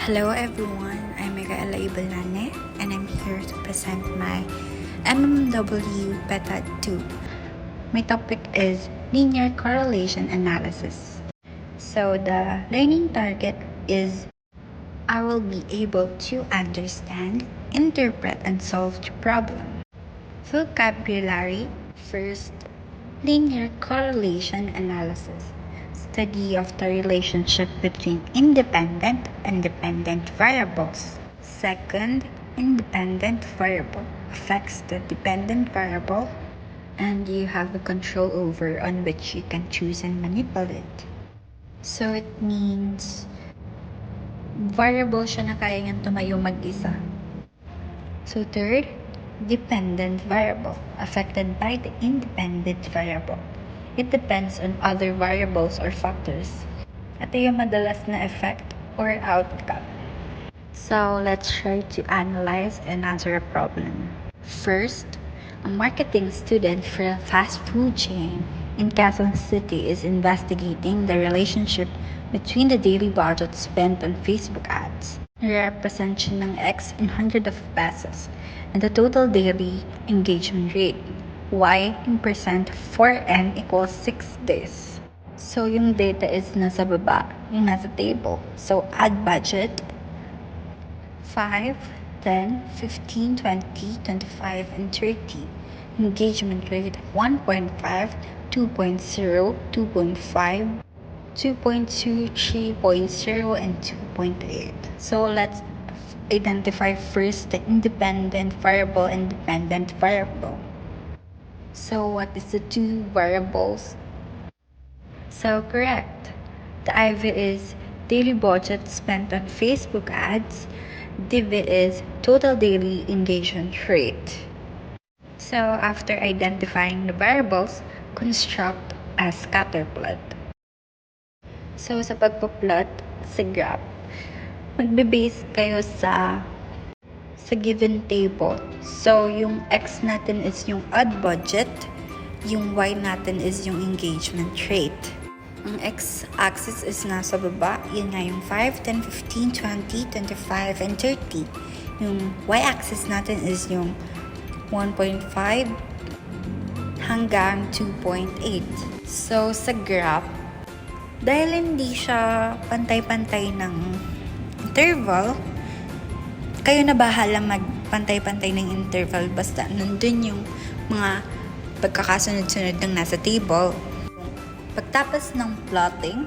Hello everyone, I'm Micaela Ibalane and I'm here to present my MMW Beta 2. My topic is linear correlation analysis. So the learning target is I will be able to understand, interpret, and solve the problem. Vocabulary: first, linear correlation analysis. Study of the relationship between independent and dependent variables. Second, independent variable affects the dependent variable and you have a control over on which you can choose and manipulate. So it means variable siya na kaya niyang tumayo mag-isa. So third, dependent variable affected by the independent variable. It depends on other variables or factors. Ito yung madalas na effect or outcome. So let's try to analyze and answer a problem. First, a marketing student for a fast food chain in Quezon City is investigating the relationship between the daily budget spent on Facebook ads, represent siya ng X in hundred of pesos, and the total daily engagement rate, Y in percent for N equals 6 days. So yung data is nasa baba, yung nasa table. So ad budget 5, 10, 15, 20, 25, and 30. Engagement rate 1.5, 2.0, 2.5, 2.2, 3.0, and 2.8. So let's identify first the independent variable and dependent variable. So what is the two variables? So correct. The IV is daily budget spent on Facebook ads. Div is total daily engagement rate. So after identifying the variables, construct a scatter plot. So sa pagpa-plot sa graph, magbe-base kayo sa given table. So yung X natin is yung ad budget, yung Y natin is yung engagement rate. Ang x-axis is nasa baba, yun nga yung 5, 10, 15, 20, 25, and 30. Yung y-axis natin is yung 1.5 hanggang 2.8. So, sa graph, dahil hindi siya pantay-pantay ng interval, kayo na bahala magpantay-pantay ng interval basta nandun yung mga pagkakasunod-sunod ng nasa table. Pagtapos ng plotting,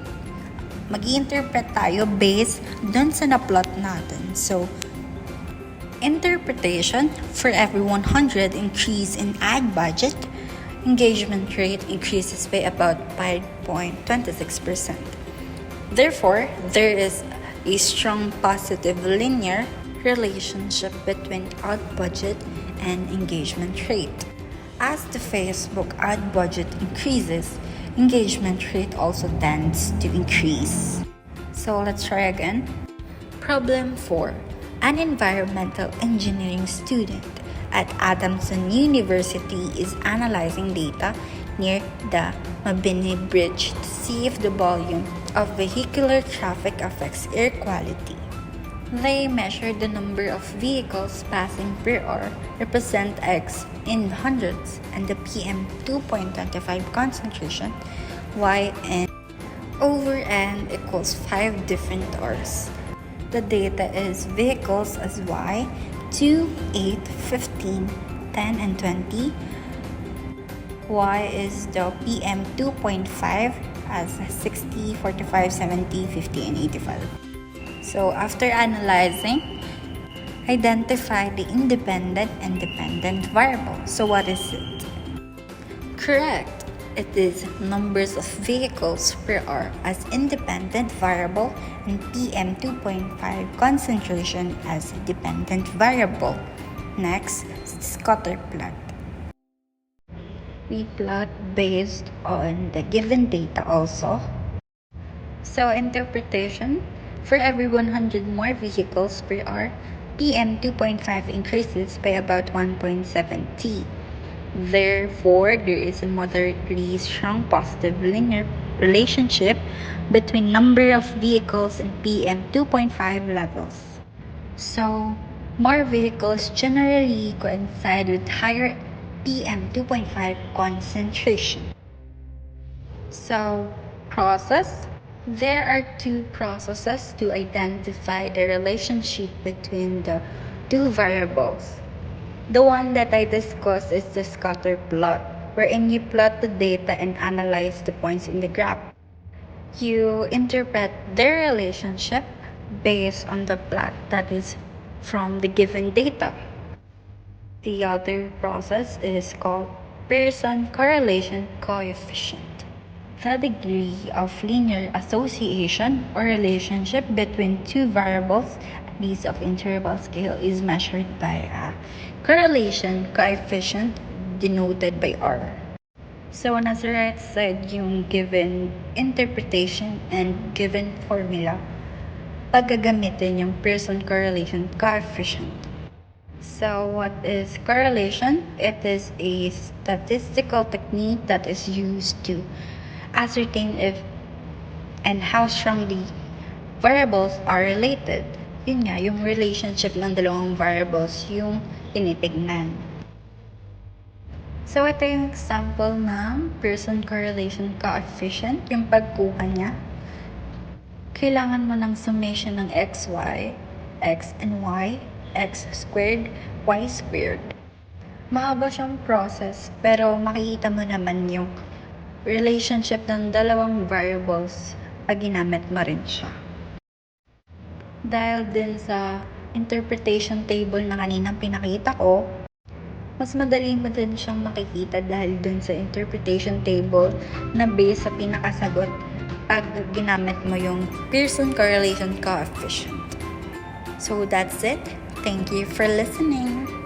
mag-i-interpret tayo based dun sa na-plot natin. So, interpretation, for every 100 increase in ad budget, engagement rate increases by about 5.26%. Therefore, there is a strong positive linear relationship between ad budget and engagement rate. As the Facebook ad budget increases, engagement rate also tends to increase. So let's try again. Problem 4. An environmental engineering student at Adamson University is analyzing data near the Mabini Bridge to see if the volume of vehicular traffic affects air quality. They measured the number of vehicles passing per hour, represent X in hundreds, and the PM 2.25 concentration, Y and over N equals 5 different hours. The data is vehicles as Y, 2, 8, 15, 10, and 20. Y is the PM 2.5 as 60, 45, 70, 50, and 85. So after analyzing, identify the independent and dependent variable. So what is it? Correct. It is numbers of vehicles per hour as independent variable and PM 2.5 concentration as dependent variable. Next, scatter plot. We plot based on the given data also. So interpretation, for every 100 more vehicles per hour, PM 2.5 increases by about 1.7 T. Therefore, there is a moderately strong positive linear relationship between number of vehicles and PM 2.5 levels. So, more vehicles generally coincide with higher PM 2.5 concentration. So, process. There are two processes to identify the relationship between the two variables. The one that I discussed is the scatter plot, wherein you plot the data and analyze the points in the graph. You interpret their relationship based on the plot that is from the given data. The other process is called Pearson correlation coefficient. The degree of linear association or relationship between two variables at least of interval scale is measured by a correlation coefficient denoted by R. So, nasa right side yung given interpretation and given formula pag gagamitin yung Pearson correlation coefficient. So, what is correlation? It is a statistical technique that is used to ascertain if and how strongly variables are related. Yun nga, yung relationship ng dalawang variables yung tinitignan. So, ito yung example ng Pearson correlation coefficient, yung pagkuha niya. Kailangan mo ng summation ng xy, x and y, x squared, y squared. Mahaba siyang process, pero makikita mo naman yung relationship ng dalawang variables pag ginamit mo rin siya. Dahil din sa interpretation table na kaninang pinakita ko, mas madali mo din siyang makikita dahil dun sa interpretation table na base sa pinakasagot pag ginamit mo yung Pearson correlation coefficient. So that's it. Thank you for listening.